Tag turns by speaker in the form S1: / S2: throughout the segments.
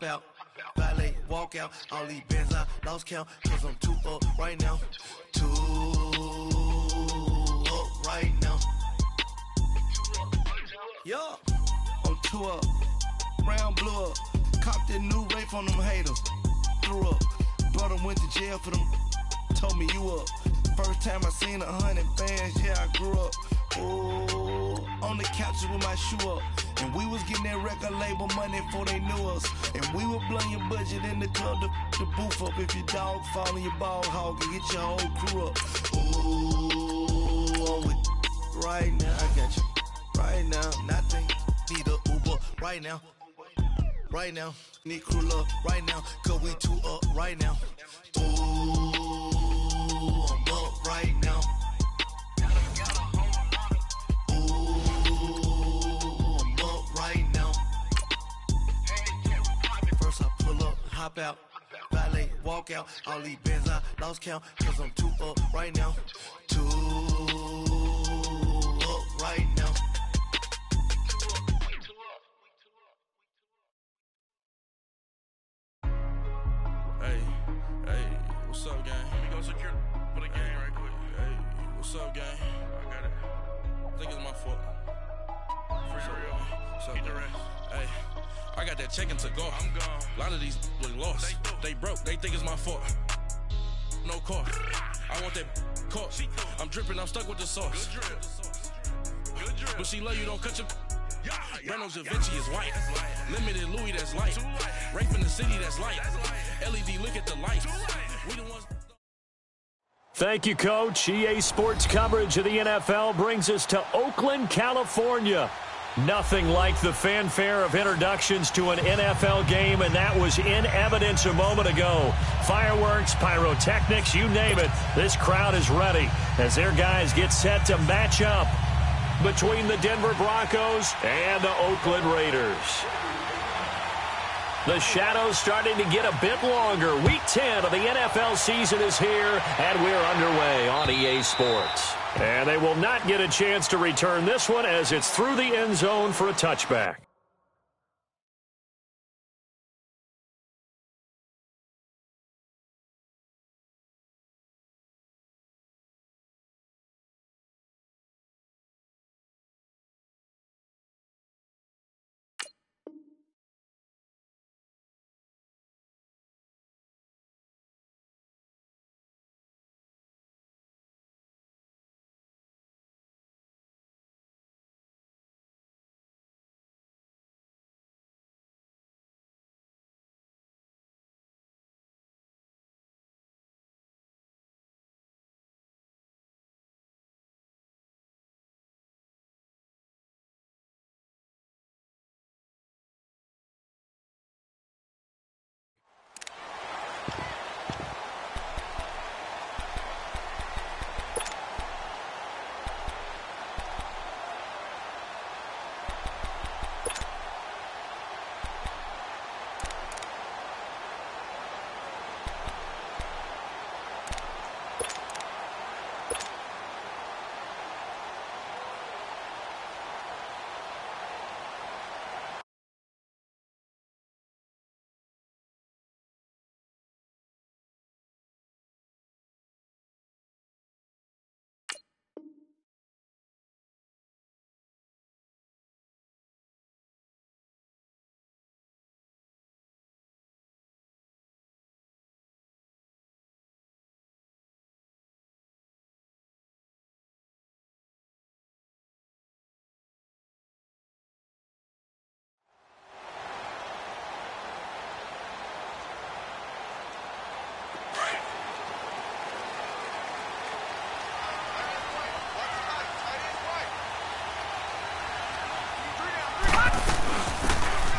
S1: hop out, valet, walk out. All these bands I lost count, cause I'm too up right now. Too up right now. Yeah, I'm too up. Brown blew up. Copped that new rape on them haters. Threw up. Brother went to jail for them. Told me you up. First time I seen 100 bands, yeah, I grew up. Ooh, on the couches with my shoe up. And we was getting that record label money before they knew us. And we were blowing your budget in the club to boof up. If your dog fall in your ball hog and get your whole crew up. Ooh, on with right now, I got you. Right now, nothing. Need a Uber right now. Right now, need crew love right now. Cause we too up right now. Ooh, I'm up right now. Hop out, valet, walk out. All these bands I lost count, cause I'm too up right now. Too up right now.
S2: Hey, what's up, gang? Let me go secure for the gang right quick. Hey, what's up, gang? I got it. I think it's my fault. For real. What's up, the rest. Hey. I got that checking to go. I'm gone. A lot of these look lost. They broke. They think it's my fault. No cost. I want that cost. I'm dripping. I'm stuck with the sauce. Good drip. But she love you. Don't cut your. Reynolds Da Vinci is white. Limited Louis, that's light. Rape in the city, that's light. LED, look at the light. We the ones.
S3: Thank you, Coach. EA Sports coverage of the NFL brings us to Oakland, California. Nothing like the fanfare of introductions to an NFL game, and that was in evidence a moment ago. Fireworks, pyrotechnics, you name it. This crowd is ready as their guys get set to match up between the Denver Broncos and the Oakland Raiders. The shadows starting to get a bit longer. Week 10 of the NFL season is here, and we're underway on EA Sports. And they will not get a chance to return this one as it's through the end zone for a touchback.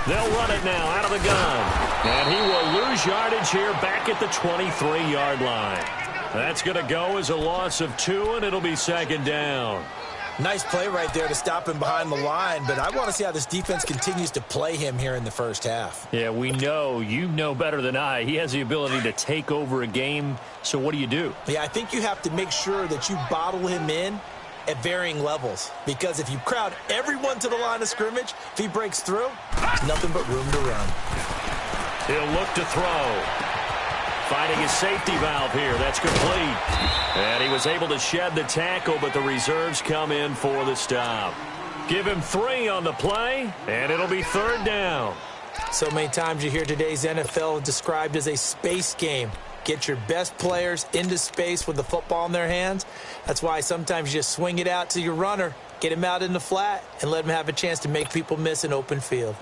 S3: They'll run it now out of the gun. And he will lose yardage here back at the 23-yard line. That's going to go as a loss of 2, and it'll be second down.
S4: Nice play right there to stop him behind the line, but I want to see how this defense continues to play him here in the first half.
S3: Yeah, we know. You know better than I. He has the ability to take over a game, so what do?
S4: Yeah, I think you have to make sure that you bottle him in at varying levels, because if you crowd everyone to the line of scrimmage, if he breaks through, there's nothing but room to run.
S3: He'll look to throw. Finding his safety valve here. That's complete. And he was able to shed the tackle, but the reserves come in for the stop. Give him 3 on the play, and it'll be 3rd down.
S4: So many times you hear today's NFL described as a space game. Get your best players into space with the football in their hands. That's why sometimes you just swing it out to your runner, get him out in the flat, and let him have a chance to make people miss an open field.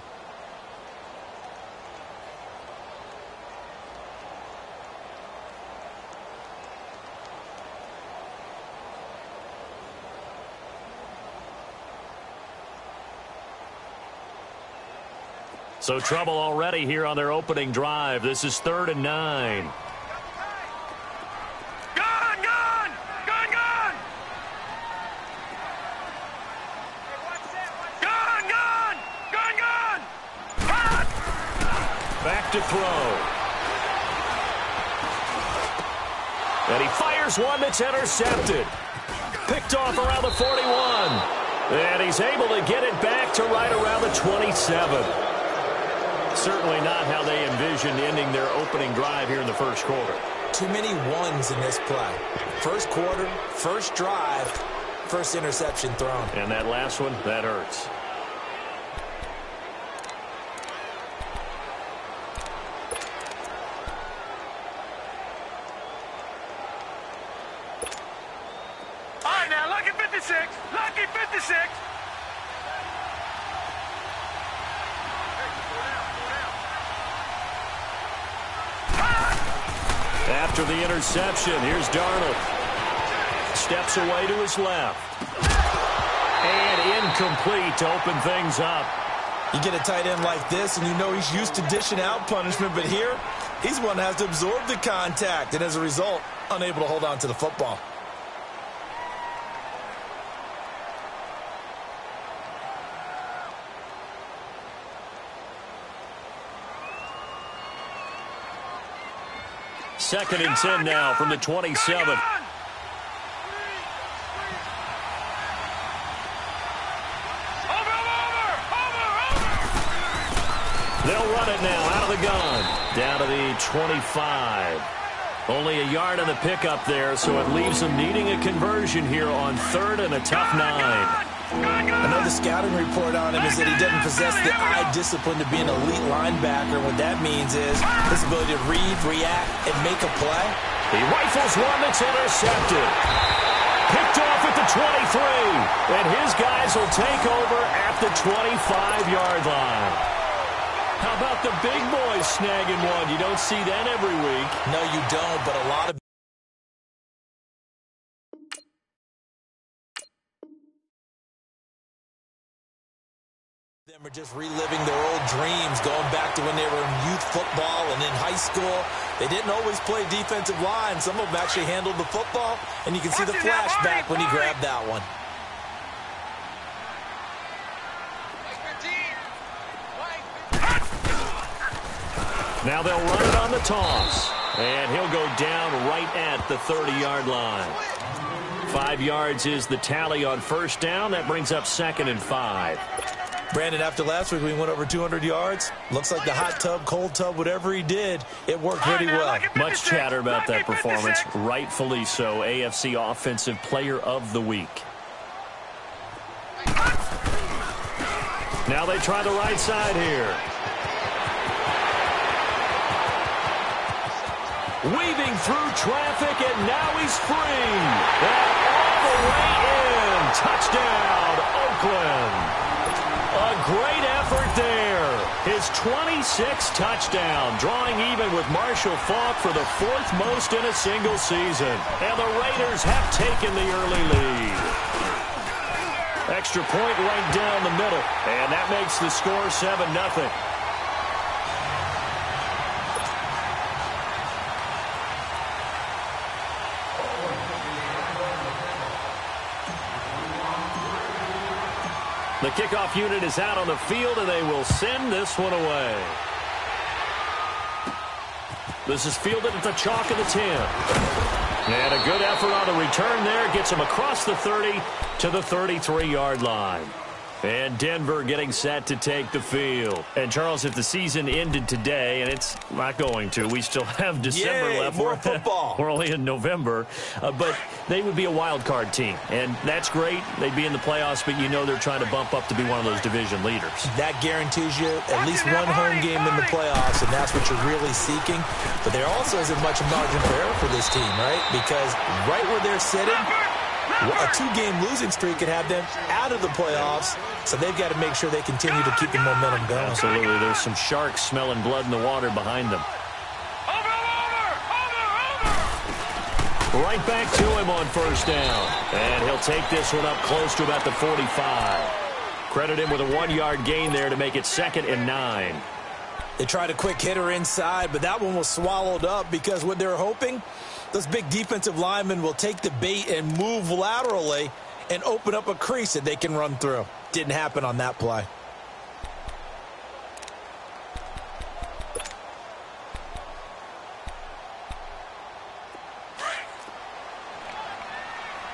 S3: So trouble already here on their opening drive. This is 3rd and 9.
S2: Gun!
S3: Back to throw. And he fires one that's intercepted. Picked off around the 41. And he's able to get it back to right around the 27. Certainly not how they envisioned ending their opening drive here in the first quarter.
S4: Too many ones in this play. First quarter, first drive, first interception thrown.
S3: And that last one, that hurts.
S2: All right, now, lucky 56. Lucky 56.
S3: After the interception, here's Darnold. Steps away to his left. And incomplete to open things up.
S4: You get a tight end like this, and you know he's used to dishing out punishment, but here, he's one that has to absorb the contact, and as a result, unable to hold on to the football.
S3: Second and 10 now from the 27. They'll run it now out of the gun. Down to the 25. Only a yard on the pickup there, so it leaves them needing a conversion here on 3rd and a tough 9.
S4: I know the scouting report on him is that he doesn't possess the eye discipline to be an elite linebacker. What that means is his ability to read, react, and make a play.
S3: He rifles one that's intercepted. Picked off at the 23. And his guys will take over at the 25-yard line. How about the big boys snagging one? You don't see that every week.
S4: No, you don't, but a lot of them are just reliving their old dreams, going back to when they were in youth football and in high school. They didn't always play defensive line. Some of them actually handled the football, and you can see the flashback when he grabbed that one.
S3: Now they'll run it on the toss, and he'll go down right at the 30-yard line. 5 yards is the tally on first down. That brings up 2nd and 5.
S4: Brandon, after last week, we went over 200 yards. Looks like the hot tub, cold tub, whatever he did, it worked pretty well.
S3: Much chatter about that performance. Rightfully so. AFC Offensive Player of the Week. Now they try the right side here. Weaving through traffic, and now he's free. And all the way in. Touchdown, Oakland. A great effort there. His 26th touchdown, drawing even with Marshall Faulk for the 4th most in a single season. And the Raiders have taken the early lead. Extra point right down the middle, and that makes the score 7-0. The kickoff unit is out on the field, and they will send this one away. This is fielded at the chalk of the 10. And a good effort on the return there. Gets him across the 30 to the 33-yard line. And Denver getting set to take the field. And, Charles, if the season ended today, and it's not going to, we still have December left.
S4: More football.
S3: We're only in November. But they would be a wild card team. And that's great. They'd be in the playoffs, but you know they're trying to bump up to be one of those division leaders.
S4: That guarantees you at least one home game in the playoffs, and that's what you're really seeking. But there also isn't much margin for error for this team, right? Because right where they're sitting, a 2-game losing streak could have them out of the playoffs, so they've got to make sure they continue to keep the momentum going.
S3: Absolutely. There's some sharks smelling blood in the water behind them. Right back to him on first down. And he'll take this one up close to about the 45. Credit him with a 1-yard gain there to make it 2nd and 9.
S4: They tried a quick hitter inside, but that one was swallowed up because what they're hoping, those big defensive linemen will take the bait and move laterally and open up a crease that they can run through. Didn't happen on that play.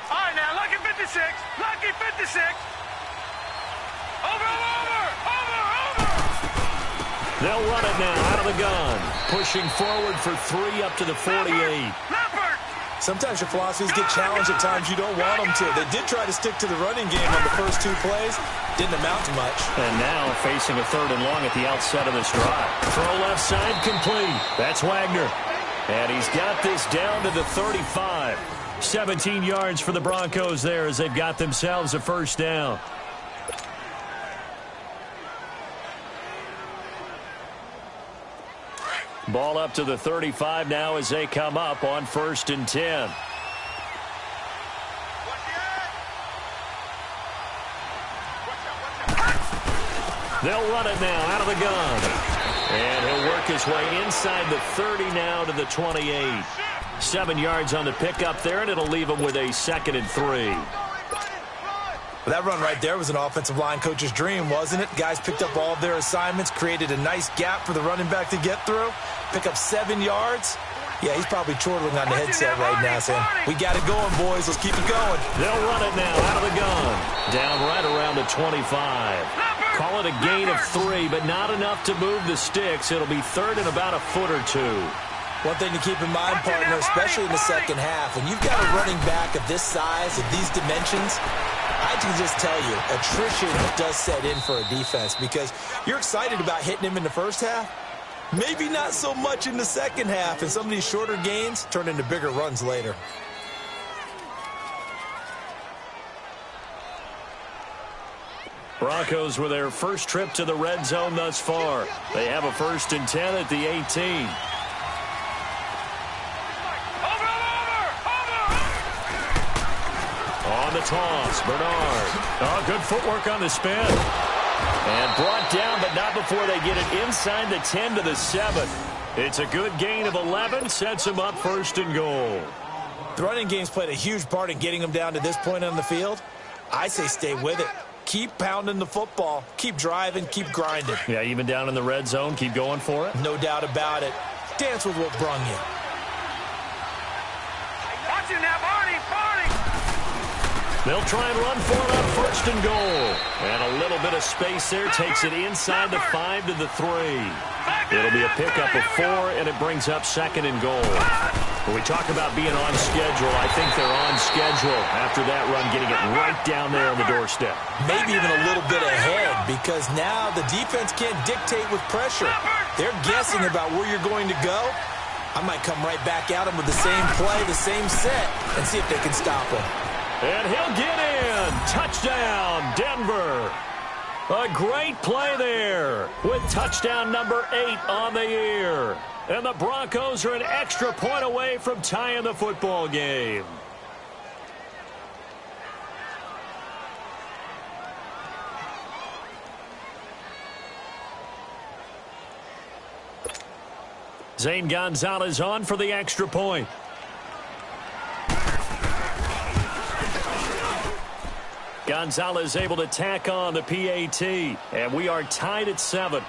S5: All right, now, lucky 56. Lucky 56. Over.
S3: They'll run it now out of the gun. Pushing forward for 3 up to the 48.
S4: Sometimes your philosophies get challenged at times you don't want them to. They did try to stick to the running game on the first 2 plays. Didn't amount to much.
S3: And now facing a 3rd and long at the outset of this drive. Throw left side complete. That's Wagner. And he's got this down to the 35. 17 yards for the Broncos there as they've got themselves a first down. Ball up to the 35 now as they come up on 1st and 10. They'll run it now out of the gun. And he'll work his way inside the 30 now to the 28. 7 yards on the pickup there, and it'll leave him with a 2nd and 3.
S4: Well, that run right there was an offensive line coach's dream, wasn't it? Guys picked up all of their assignments, created a nice gap for the running back to get through, pick up 7 yards. Yeah, he's probably chortling on the headset right now saying, we got it going, boys. Let's keep it going.
S3: They'll run it now out of the gun. Down right around the 25. Call it a gain of 3, but not enough to move the sticks. It'll be 3rd and about a foot or 2.
S4: One thing to keep in mind, partner, especially in the second half, when you've got a running back of this size, of these dimensions, I can just tell you, attrition does set in for a defense because you're excited about hitting him in the first half. Maybe not so much in the second half, and some of these shorter gains turn into bigger runs later.
S3: Broncos with their first trip to the red zone thus far. They have a 1st and 10 at the 18. On the toss, Bernard. Oh, good footwork on the spin. And brought down, but not before they get it inside the 10 to the 7. It's a good gain of 11, sets them up 1st and goal.
S4: The running game's played a huge part in getting them down to this point on the field. I say stay with it. Keep pounding the football. Keep driving. Keep grinding.
S3: Yeah, even down in the red zone, keep going for it.
S4: No doubt about it. Dance with what brung you.
S5: Watch it now, Barney.
S3: They'll try and run for it on 1st and goal. And a little bit of space there takes it inside the 5 to the 3. It'll be a pickup of 4, and it brings up 2nd and goal. When we talk about being on schedule, I think they're on schedule after that run, getting it right down there on the doorstep.
S4: Maybe even a little bit ahead because now the defense can't dictate with pressure. They're guessing about where you're going to go. I might come right back at them with the same play, the same set, and see if they can stop them.
S3: And he'll get in. Touchdown, Denver. A great play there with touchdown number 8 on the year. And the Broncos are an extra point away from tying the football game. Zane Gonzalez on for the extra point. Gonzalez able to tack on the PAT, and we are tied at 7.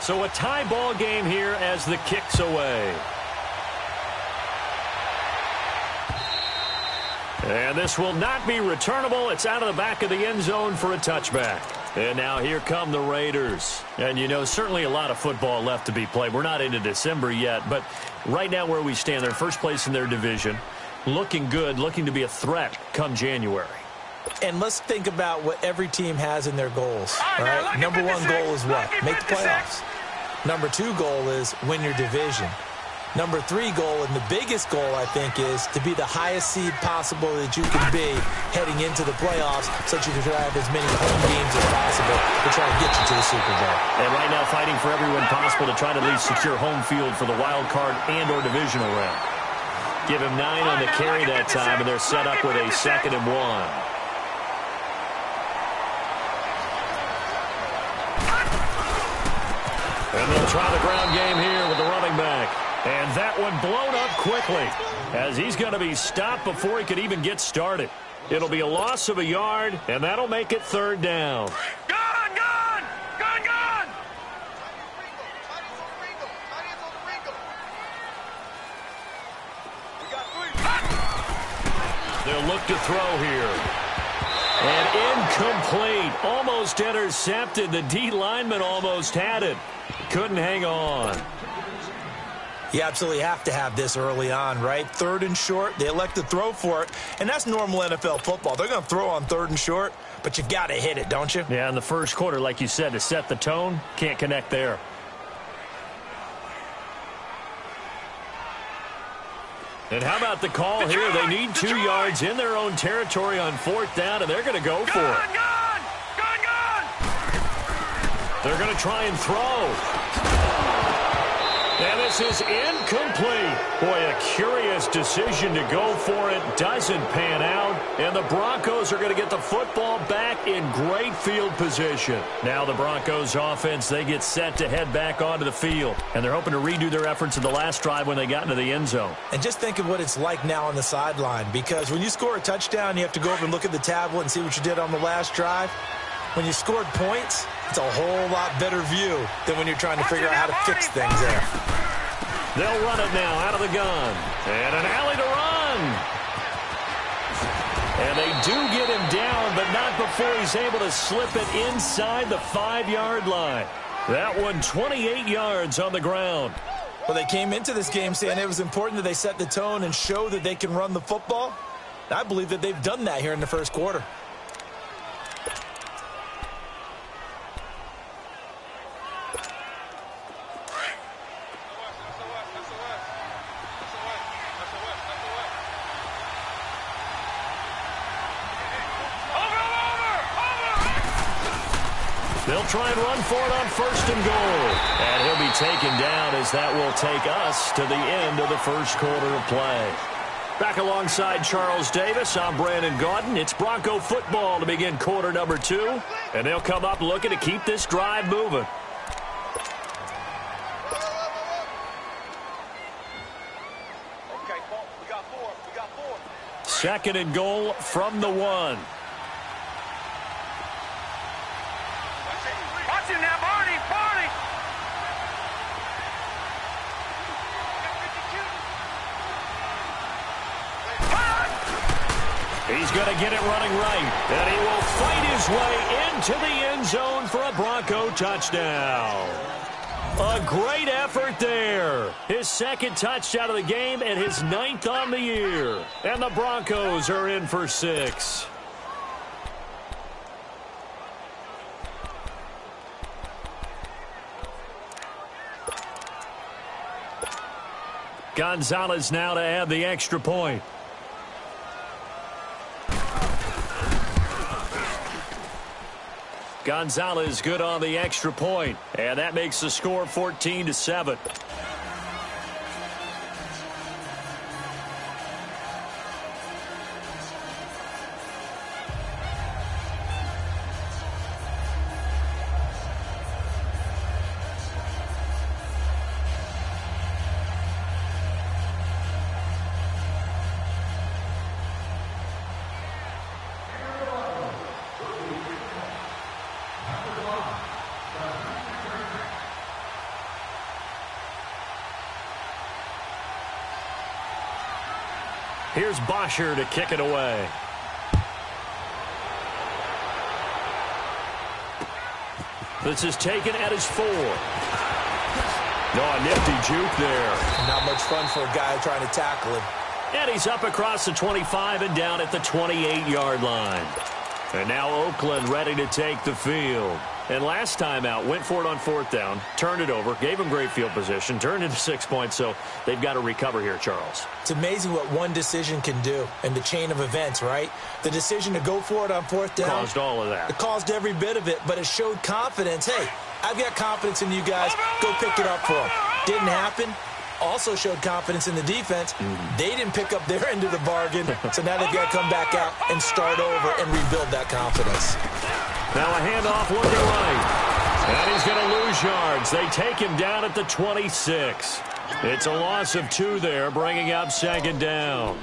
S3: So a tie ball game here as the kick's away. And this will not be returnable. It's out of the back of the end zone for a touchback. And now here come the Raiders. And, you know, certainly a lot of football left to be played. We're not into December yet, but right now where we stand, they're first place in their division, looking good, looking to be a threat come January.
S4: And let's think about what every team has in their goals. All right? Number one goal is what? Make the playoffs. Number two goal is win your division. Number three goal, and the biggest goal, I think, is to be the highest seed possible that you can be heading into the playoffs so that you can have as many home games as possible to try to get you to the Super Bowl.
S3: And right now fighting for every win possible to try to at least secure home field for the wild card and or divisional round. Give him 9 on the carry that time, and they're set up with a 2nd and 1. And they'll try the ground game here with the running back. And that one blown up quickly as he's going to be stopped before he could even get started. It'll be a loss of a yard, and that'll make it 3rd down.
S5: Gone, gone! Gone, gone!
S3: They'll look to throw here. And incomplete. Almost intercepted. The D lineman almost had it. Couldn't hang on.
S4: You absolutely have to have this early on, right? 3rd and short, they elect to throw for it, and that's normal NFL football. They're going to throw on 3rd and short, but you got to hit it, don't you?
S3: Yeah, in the first quarter, like you said, to set the tone, can't connect there. And how about the call here? They need 2 yards in their own territory on 4th down, and they're going to go for it. They're going to try and throw. And this is incomplete. Boy, a curious decision to go for it. Doesn't pan out. And the Broncos are going to get the football back in great field position. Now the Broncos offense, they get set to head back onto the field. And they're hoping to redo their efforts in the last drive when they got into the end zone.
S4: And just think of what it's like now on the sideline. Because when you score a touchdown, you have to go over and look at the tablet and see what you did on the last drive. When you scored points, it's a whole lot better view than when you're trying to figure out how to fix things there.
S3: They'll run it now out of the gun. And an alley to run. And they do get him down, but not before he's able to slip it inside the 5-yard line. That one 28 yards on the ground.
S4: Well, they came into this game saying it was important that they set the tone and show that they can run the football. I believe that they've done that here in the first quarter.
S3: They'll try and run for it on 1st and goal. And he'll be taken down as that will take us to the end of the first quarter of play. Back alongside Charles Davis, I'm Brandon Gaudin. It's Bronco football to begin quarter number 2. And they'll come up looking to keep this drive moving.
S5: Okay, we got 4. We got 4.
S3: 2nd and goal from the 1.
S5: Watch him now, Barney! Barney!
S3: He's going to get it running right. And he will fight his way into the end zone for a Bronco touchdown. A great effort there. His 2nd touchdown of the game and his 9th on the year. And the Broncos are in for 6. Gonzalez now to add the extra point. Gonzalez good on the extra point, and that makes the score 14-7. Here's Bosher to kick it away. This is taken at his 4. No, a nifty juke there.
S4: Not much fun for a guy trying to tackle him.
S3: And he's up across the 25 and down at the 28-yard line. And now Oakland ready to take the field. And last time out, went for it on 4th down, turned it over, gave him great field position, turned into 6 points, so they've got to recover here, Charles.
S4: It's amazing what one decision can do in the chain of events, right? The decision to go for it on 4th down.
S3: Caused all of that.
S4: It caused every bit of it, but it showed confidence. Hey, I've got confidence in you guys. Go pick it up for them. Didn't happen. Also showed confidence in the defense. They didn't pick up their end of the bargain, so now they've got to come back out and start over and rebuild that confidence.
S3: Now a handoff looking right. And he's going to lose yards. They take him down at the 26. It's a loss of 2 there, bringing up 2nd down.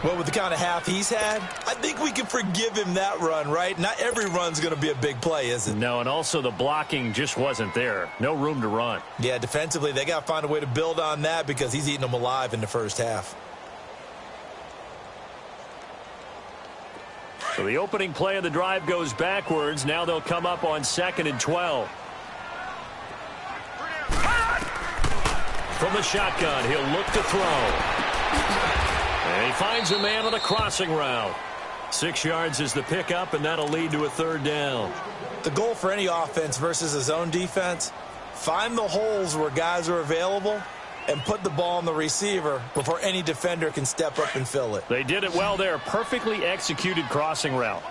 S4: Well, with the kind of half he's had, I think we can forgive him that run, right? Not every run's going to be a big play, is it?
S3: No, and also the blocking just wasn't there. No room to run.
S4: Yeah, defensively, they got to find a way to build on that because he's eating them alive in the first half.
S3: So the opening play of the drive goes backwards. Now they'll come up on 2nd and 12. From the shotgun, he'll look to throw. And he finds a man on a crossing route. 6 yards is the pickup, and that'll lead to a 3rd down.
S4: The goal for any offense versus a zone defense, find the holes where guys are available and put the ball on the receiver before any defender can step up and fill it.
S3: They did it well there. Perfectly executed crossing route.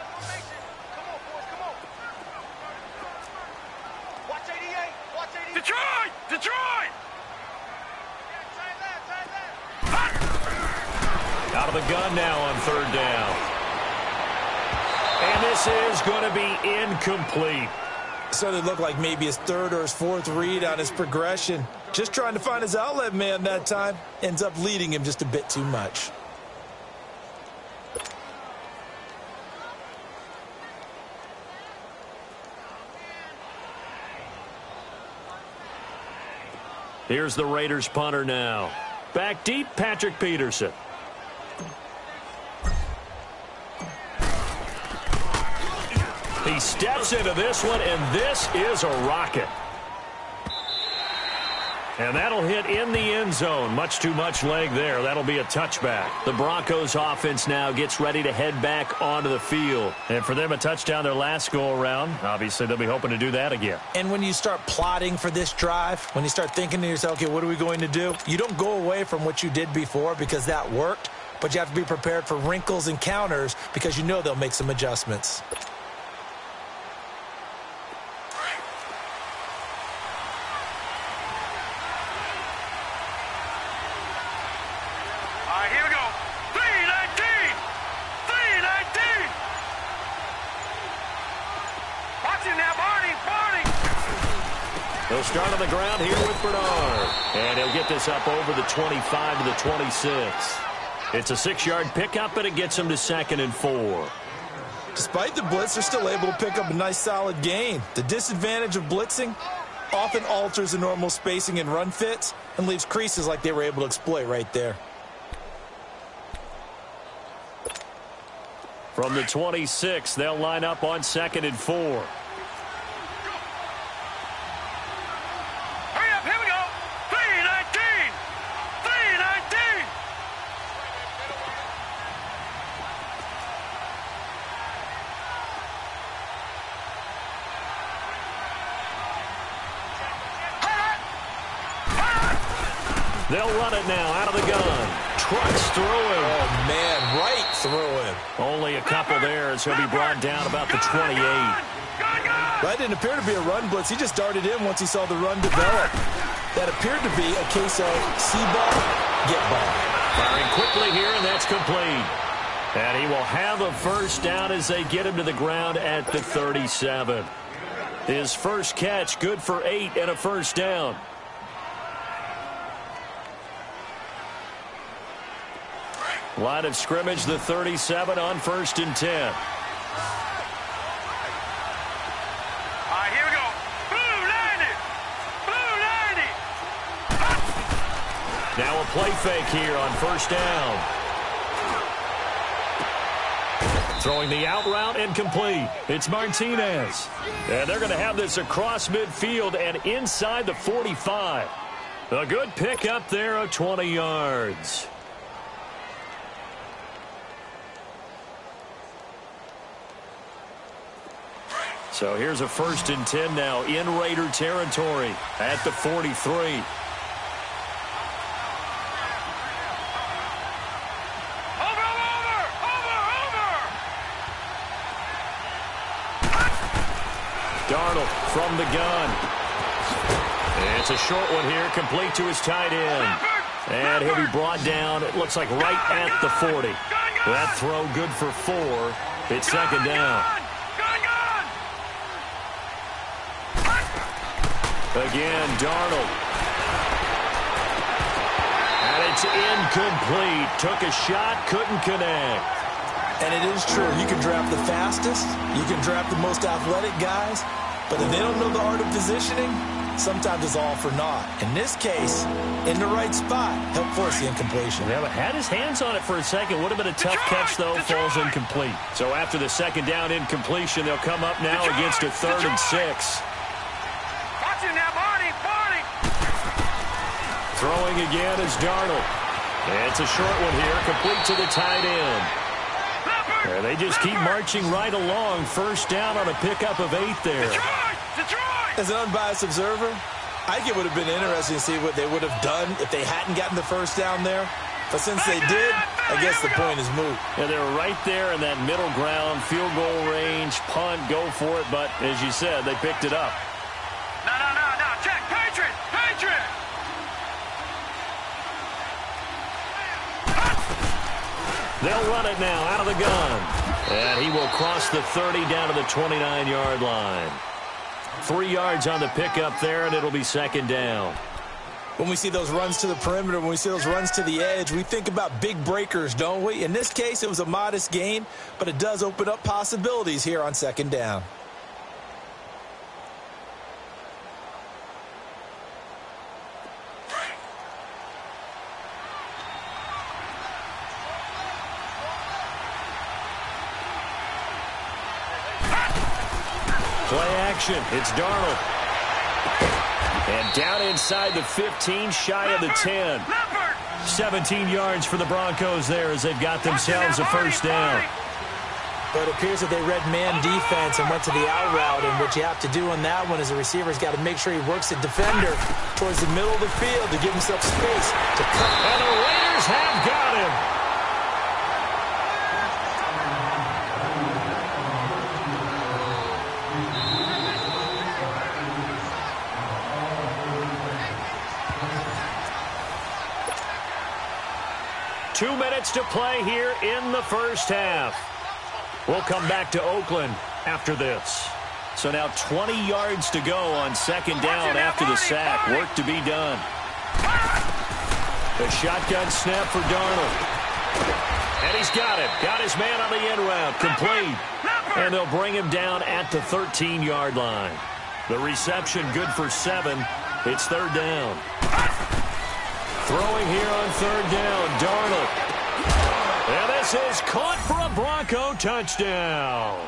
S5: Watch 88. Watch 88.
S2: Detroit! Detroit!
S3: Out of the gun now on 3rd down. And this is going to be incomplete.
S4: So it looked like maybe his 3rd or his 4th read on his progression. Just trying to find his outlet man that time. Ends up leading him just a bit too much.
S3: Here's the Raiders punter now. Back deep, Patrick Peterson. He steps into this one, and this is a rocket. And that'll hit in the end zone. Much too much leg there. That'll be a touchback. The Broncos offense now gets ready to head back onto the field. And for them, a touchdown their last go-around. Obviously, they'll be hoping to do that again.
S4: And when you start plotting for this drive, when you start thinking to yourself, okay, what are we going to do? You don't go away from what you did before because that worked, but you have to be prepared for wrinkles and counters because you know they'll make some adjustments.
S3: They'll start on the ground here with Bernard. And he'll get this up over the 25 to the 26. It's a 6-yard pickup, and it gets him to 2nd and 4.
S4: Despite the blitz, they're still able to pick up a nice solid gain. The disadvantage of blitzing often alters the normal spacing and run fits and leaves creases like they were able to exploit right there.
S3: From the 26, they'll line up on 2nd and 4. They'll run it now out of the gun. Trucks through him.
S4: Oh, man, right through him.
S3: Only a couple there as he'll be brought down about the 28.
S4: That didn't appear to be a run blitz. He just darted in once he saw the run develop. That appeared to be a case of see ball, get ball.
S3: Firing quickly here, and that's complete. And he will have a first down as they get him to the ground at the 37. His first catch, good for 8 and a first down. Line of scrimmage, the 37 on 1st and 10.
S5: All right, here we go. Blue 90. Blue 90.
S3: Now a play fake here on 1st down. Throwing the out route incomplete. It's Martinez. And they're going to have this across midfield and inside the 45. A good pickup there of 20 yards. So here's a 1st and 10 now in Raider territory at the 43. Darnold from the gun. It's a short one here, complete to his tight end. And he'll be brought down, it looks like right at the 40. That throw good for 4. It's 2nd down. Again, Darnold. And it's incomplete. Took a shot, couldn't connect.
S4: And it is true. You can draft the fastest. You can draft the most athletic guys. But if they don't know the art of positioning, sometimes it's all for naught. In this case, in the right spot, helped force the incompletion.
S3: Yeah, but had his hands on it for a second. Would have been a tough catch, though. Falls incomplete. So after the 2nd down incompletion, they'll come up now against a 3rd and 6. Throwing again is Darnold. It's a short one here, complete to the tight end. And they just keep marching right along. 1st down on a pickup of 8 there.
S4: As an unbiased observer, I think it would have been interesting to see what they would have done if they hadn't gotten the 1st down there. But since they did, I guess the point is moot.
S3: Yeah, they were right there in that middle ground, field goal range, punt, go for it. But as you said, they picked it up.
S5: No. Check. Patriot.
S3: They'll run it now out of the gun. And he will cross the 30 down to the 29-yard line. 3 yards on the pickup there, and it'll be 2nd down.
S4: When we see those runs to the perimeter, when we see those runs to the edge, we think about big breakers, don't we? In this case, it was a modest gain, but it does open up possibilities here on 2nd down.
S3: Play action. It's Darnold. And down inside the 15, shy of the 10. 17 yards for the Broncos there as they've got themselves a 1st down.
S4: But it appears that they read man defense and went to the out route. And what you have to do on that one is the receiver's got to make sure he works the defender towards the middle of the field to give himself space to cut.
S3: And the Raiders have got him. 2 minutes to play here in the 1st half. We'll come back to Oakland after this. So now 20 yards to go on 2nd down after the sack. Work to be done. The shotgun snap for Darnold. And he's got it. Got his man on the end route. Complete. And they'll bring him down at the 13-yard line. The reception good for 7. It's 3rd down. Throwing here on 3rd down, Darnold. And this is caught for a Bronco touchdown.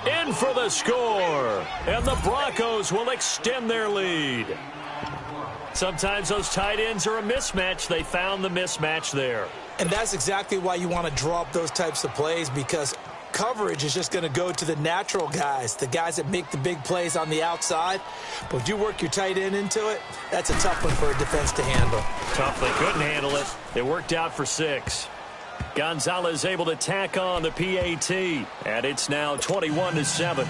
S3: In for the score. And the Broncos will extend their lead. Sometimes those tight ends are a mismatch. They found the mismatch there.
S4: And that's exactly why you want to draw up those types of plays, because coverage is just going to go to the natural guys, the guys that make the big plays on the outside. But if you work your tight end into it, that's a tough one for a defense to handle.
S3: Tough. They couldn't handle it. It worked out for 6. Gonzalez able to tack on the PAT, and it's now 21-7.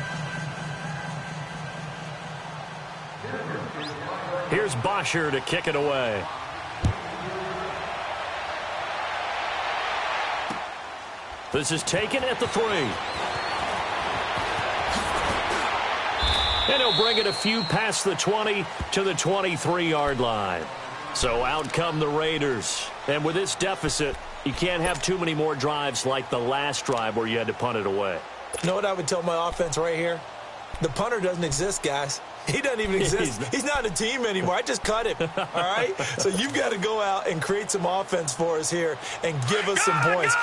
S3: Here's Bosher to kick it away. This is taken at the 3. And he'll bring it a few past the 20 to the 23-yard line. So out come the Raiders. And with this deficit, you can't have too many more drives like the last drive where you had to punt it away.
S4: You know what I would tell my offense right here? The punter doesn't exist, guys. He doesn't even exist. He's not a team anymore. I just cut him, all right? So you've got to go out and create some offense for us here and give us some points.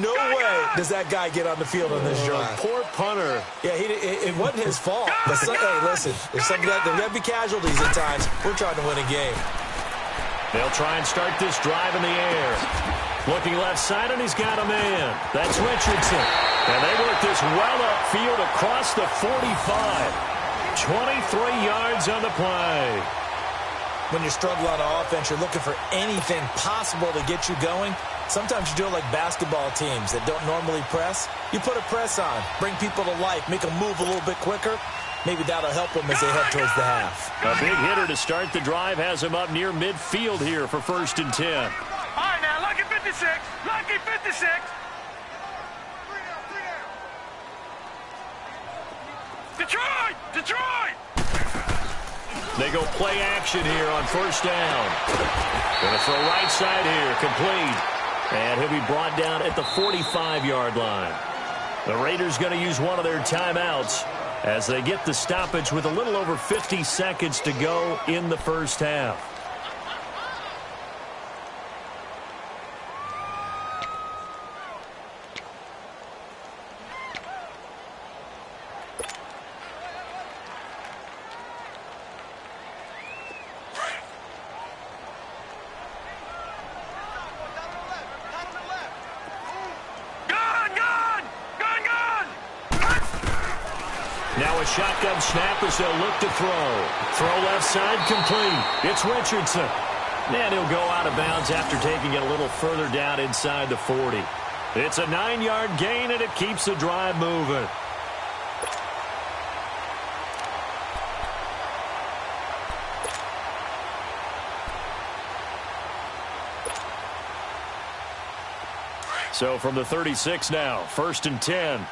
S4: No way does that guy get on the field on this drive.
S3: Poor punter.
S4: Yeah, it wasn't his fault. But hey, listen, there's got to be casualties at times. We're trying to win a game.
S3: They'll try and start this drive in the air. Looking left side, and he's got a man. That's Richardson. And they work this well upfield across the 45. 23 yards on the play.
S4: When you struggle on offense, you're looking for anything possible to get you going. Sometimes you do it like basketball teams that don't normally press. You put a press on, bring people to life, make them move a little bit quicker. Maybe that'll help them as they head towards the half.
S3: A big hitter to start the drive has him up near midfield here for 1st and 10.
S5: All right, now, lucky 56. Lucky 56. Detroit! Detroit!
S3: They go play action here on 1st down. Going to throw right side here, complete. And he'll be brought down at the 45-yard line. The Raiders going to use one of their timeouts as they get the stoppage with a little over 50 seconds to go in the first half. Now a shotgun snap as they'll look to throw. Throw left side complete. It's Richardson. And he'll go out of bounds after taking it a little further down inside the 40. It's a 9-yard gain, and it keeps the drive moving. So from the 36 now, 1st and 10.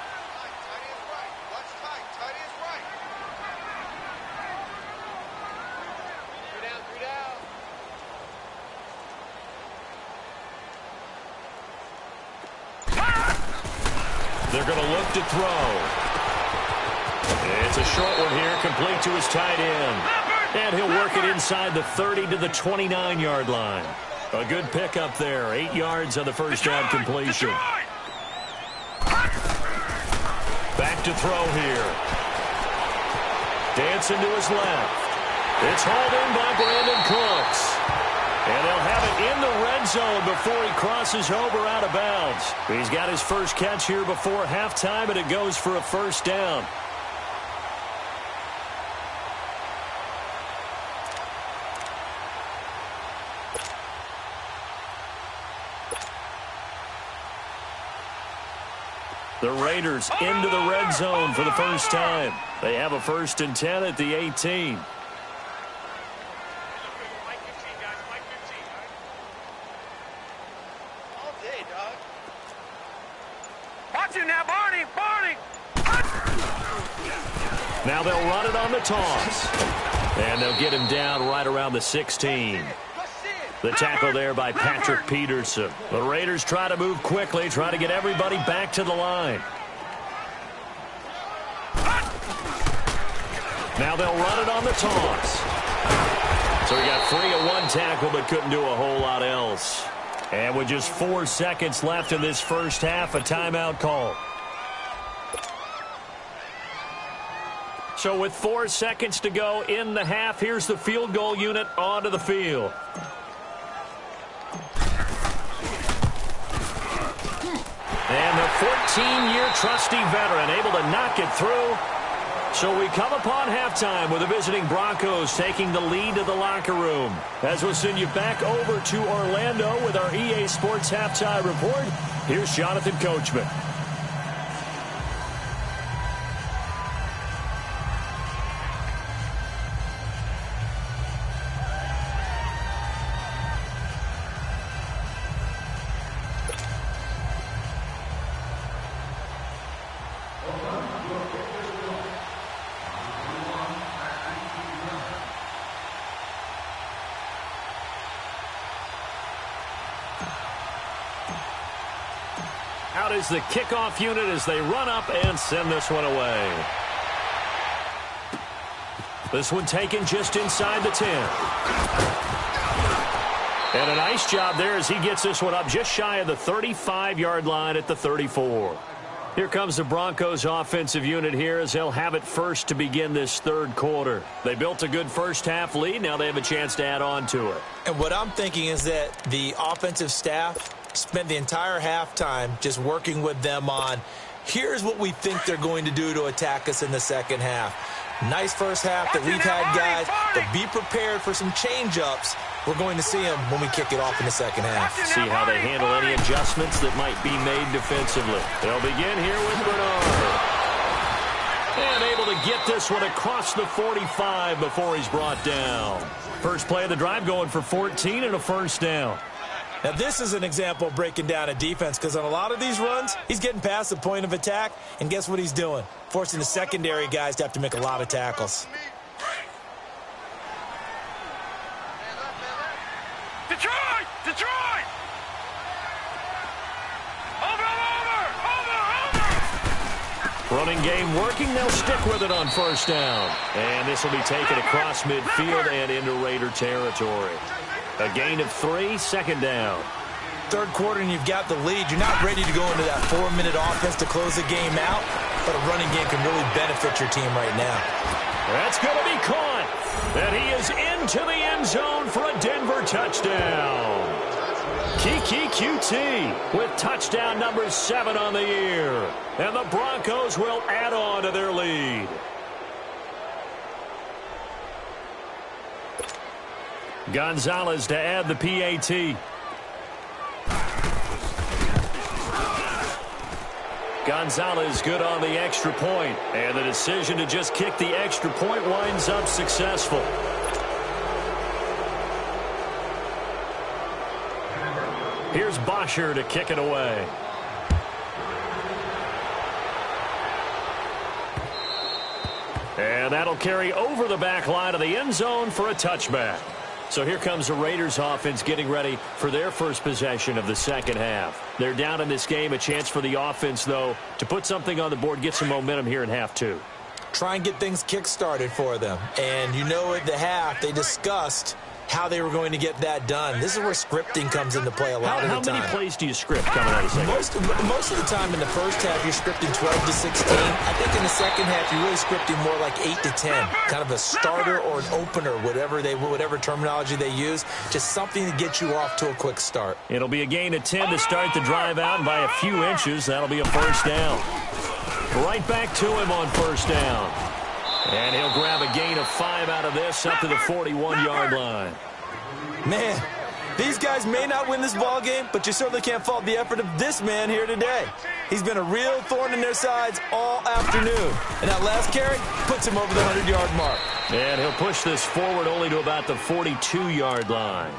S3: They're going to look to throw. It's a short one here, complete to his tight end. And he'll work it inside the 30 to the 29-yard line. A good pickup there, 8 yards on the first down completion. Back to throw here. Dancing to his left. It's hauled in by Brandon Cooks. And they'll have it in the red zone before he crosses over out of bounds. He's got his first catch here before halftime, and it goes for a first down. The Raiders into the red zone for the first time. They have a 1st and 10 at the 18. Now they'll run it on the toss. And they'll get him down right around the 16. The tackle there by Patrick Peterson. The Raiders try to move quickly, try to get everybody back to the line. Now they'll run it on the toss. So he got free of one tackle but couldn't do a whole lot else. And with just 4 seconds left in this first half, a timeout call. So with 4 seconds to go in the half, here's the field goal unit onto the field. And the 14-year trusty veteran able to knock it through. So we come upon halftime with the visiting Broncos taking the lead to the locker room. As we'll send you back over to Orlando with our EA Sports Halftime Report, here's Jonathan Coachman. Out is the kickoff unit as they run up and send this one away. This one taken just inside the 10. And a nice job there as he gets this one up just shy of the 35-yard line at the 34. Here comes the Broncos offensive unit here as they'll have it first to begin this third quarter. They built a good first-half lead. Now they have a chance to add on to it.
S4: And what I'm thinking is that the offensive staff spent the entire halftime just working with them on, here's what we think they're going to do to attack us in the second half. Nice first half that we've had, guys, but be prepared for some change-ups. We're going to see them when we kick it off in the second half.
S3: See how they handle any adjustments that might be made defensively. They'll begin here with Bernard. And able to get this one across the 45 before he's brought down. First play of the drive going for 14 and a first down.
S4: Now, this is an example of breaking down a defense because on a lot of these runs, he's getting past the point of attack, and guess what he's doing? Forcing the secondary guys to have to make a lot of tackles.
S5: Detroit! Detroit! Over!
S3: Running game working. They'll stick with it on first down. And this will be taken across midfield and into Raider territory. A gain of 3, second down.
S4: Third quarter and you've got the lead. You're not ready to go into that 4-minute offense to close the game out, but a running game can really benefit your team right now.
S3: That's going to be caught. And he is into the end zone for a Denver touchdown. Kiki QT with touchdown number 7 on the year. And the Broncos will add on to their lead. Gonzalez to add the PAT. Gonzalez good on the extra point, and the decision to just kick the extra point winds up successful. Here's Bosher to kick it away. And that'll carry over the back line of the end zone for a touchback. So here comes the Raiders offense getting ready for their first possession of the second half. They're down in this game. A chance for the offense, though, to put something on the board, get some momentum here in half 2.
S4: Try and get things kick-started for them. And you know at the half, they discussed how they were going to get that done. This is where scripting comes into play a lot of the time.
S3: How many plays do you script coming out of the second half?
S4: Most of the time in the first half, you're scripting 12 to 16. I think in the second half, you're really scripting more like 8 to 10. Kind of a starter or an opener, whatever terminology they use. Just something to get you off to a quick start.
S3: It'll be a gain of 10 to start the drive out, and by a few inches, that'll be a first down. Right back to him on first down. And he'll grab a gain of 5 out of this up to the 41-yard line.
S4: Man, these guys may not win this ball game, but you certainly can't fault the effort of this man here today. He's been a real thorn in their sides all afternoon. And that last carry puts him over the 100-yard mark.
S3: And he'll push this forward only to about the 42-yard line.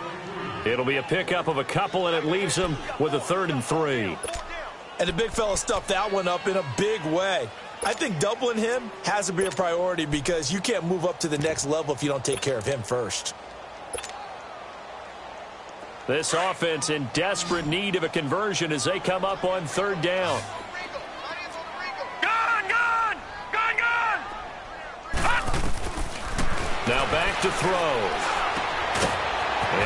S3: It'll be a pickup of a couple, and it leaves him with a 3rd and 3.
S4: And the big fella stuffed that one up in a big way. I think doubling him has to be a priority because you can't move up to the next level if you don't take care of him first.
S3: This offense in desperate need of a conversion as they come up on 3rd down.
S5: Gone!
S3: Now back to throw.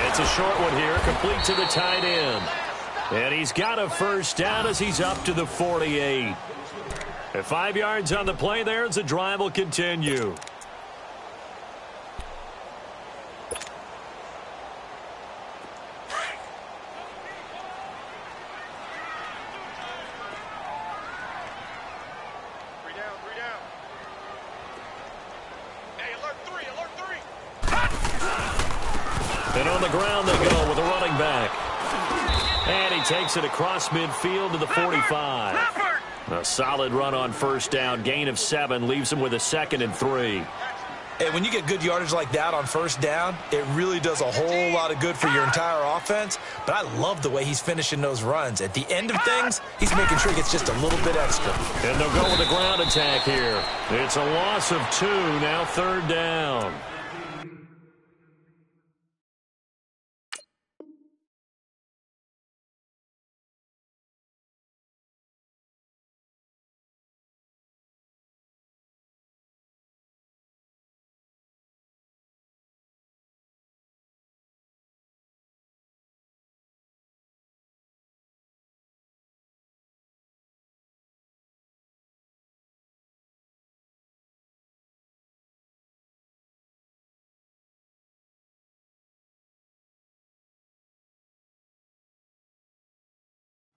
S3: It's a short one here, complete to the tight end. And he's got a first down as he's up to the 48. At 5 yards on the play there as the drive will continue.
S5: Three down. Hey, alert three.
S3: And on the ground they go with a running back. And he takes it across midfield to the 45. A solid run on first down. Gain of 7 leaves him with a 2nd and 3.
S4: And when you get good yardage like that on first down, it really does a whole lot of good for your entire offense. But I love the way he's finishing those runs. At the end of things, he's making sure he gets just a little bit extra.
S3: And they'll go with a ground attack here. It's a loss of 2, now 3rd down.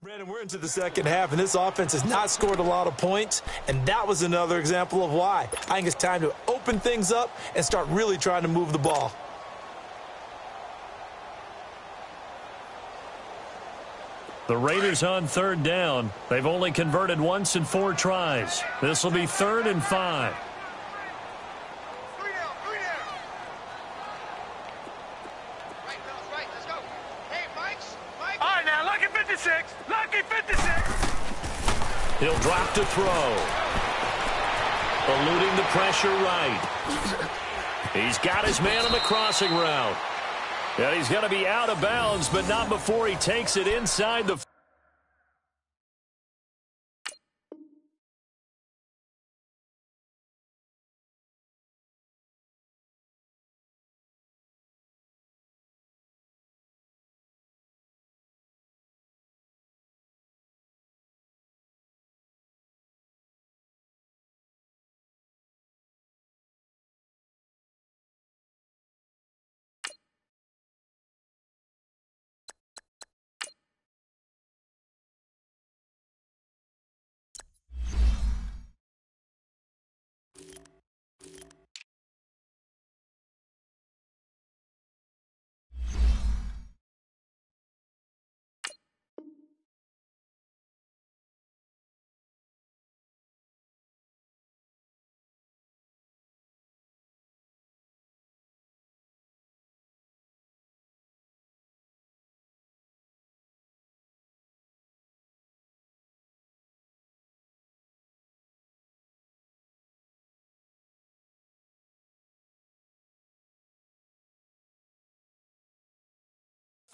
S4: Brandon, we're into the second half, and this offense has not scored a lot of points, and that was another example of why. I think it's time to open things up and start really trying to move the ball.
S3: The Raiders on third down. They've only converted once in 4 tries. This will be 3rd and 5. He'll drop to throw. Eluding the pressure right. He's got his man on the crossing route. And he's going to be out of bounds, but not before he takes it inside the...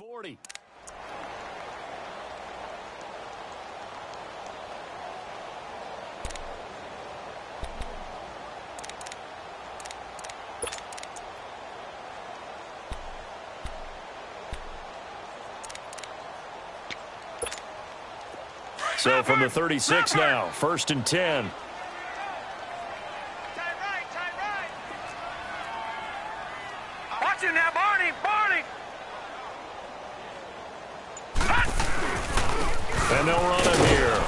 S3: .40. So from the 36 now, 1st and 10.
S5: Watch it now, Barney!
S3: And they'll run him here.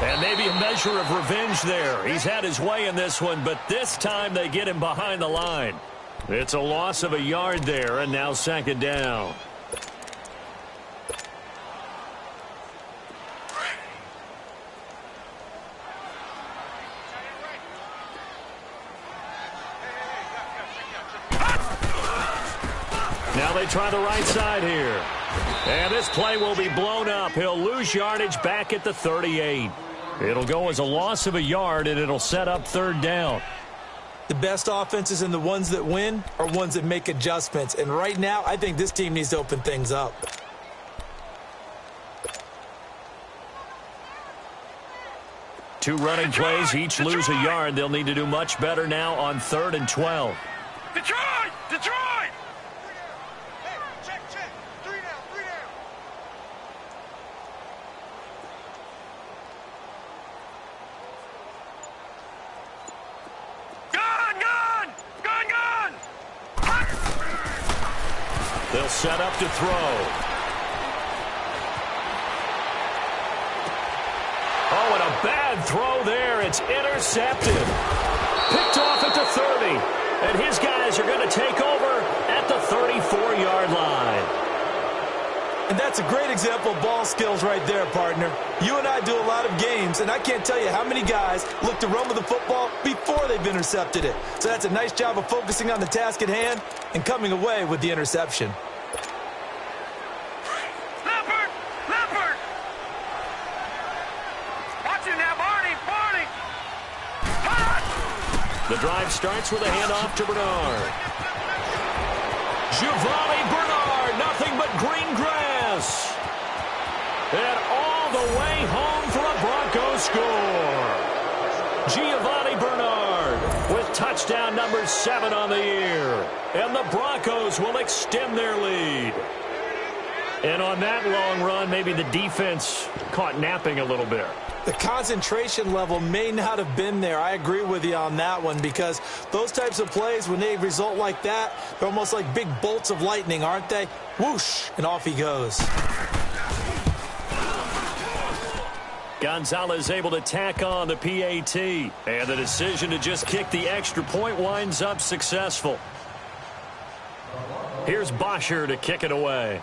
S3: And maybe a measure of revenge there. He's had his way in this one, but this time they get him behind the line. It's a loss of a yard there, and now 2nd down. Now they try the right side here. And this play will be blown up. He'll lose yardage back at the 38. It'll go as a loss of a yard, and it'll set up 3rd down.
S4: The best offenses and the ones that win are ones that make adjustments. And right now, I think this team needs to open things up.
S3: Two running plays, each lose a yard. They'll need to do much better now on 3rd and 12.
S5: Detroit!
S3: They'll set up to throw. Oh, and a bad throw there. It's intercepted. Picked off at the 30. And his guys are going to take over at the 34-yard line.
S4: And that's a great example of ball skills right there, partner. You and I do a lot of games, and I can't tell you how many guys look to run with the football before they've intercepted it. So that's a nice job of focusing on the task at hand and coming away with the interception.
S5: Leopard! Watch it now, Barney!
S3: The drive starts with a handoff to Bernard. Giovanni Bernard, nothing but green grass. And all the way home for a Broncos score. Giovanni Bernard with touchdown number 7 on the year. And the Broncos will extend their lead. And on that long run, maybe the defense caught napping a little bit.
S4: The concentration level may not have been there. I agree with you on that one, because those types of plays, when they result like that, they're almost like big bolts of lightning, aren't they? Whoosh, and off he goes.
S3: Gonzalez able to tack on the PAT. And the decision to just kick the extra point winds up successful. Here's Bosher to kick it away.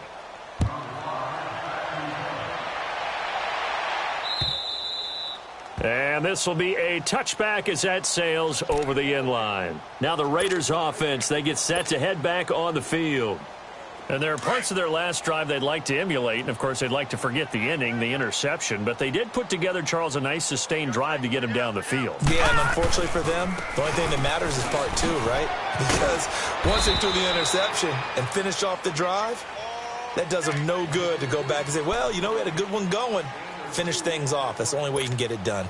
S3: And this will be a touchback as that sails over the end line. Now the Raiders offense, they get set to head back on the field. And there are parts of their last drive they'd like to emulate. And, of course, they'd like to forget the ending, the interception. But they did put together, Charles, a nice sustained drive to get him down the field.
S4: Yeah, and unfortunately for them, the only thing that matters is part two, right? Because once they threw the interception and finished off the drive, that does them no good to go back and say, well, you know, we had a good one going. Finish things off. That's the only way you can get it done.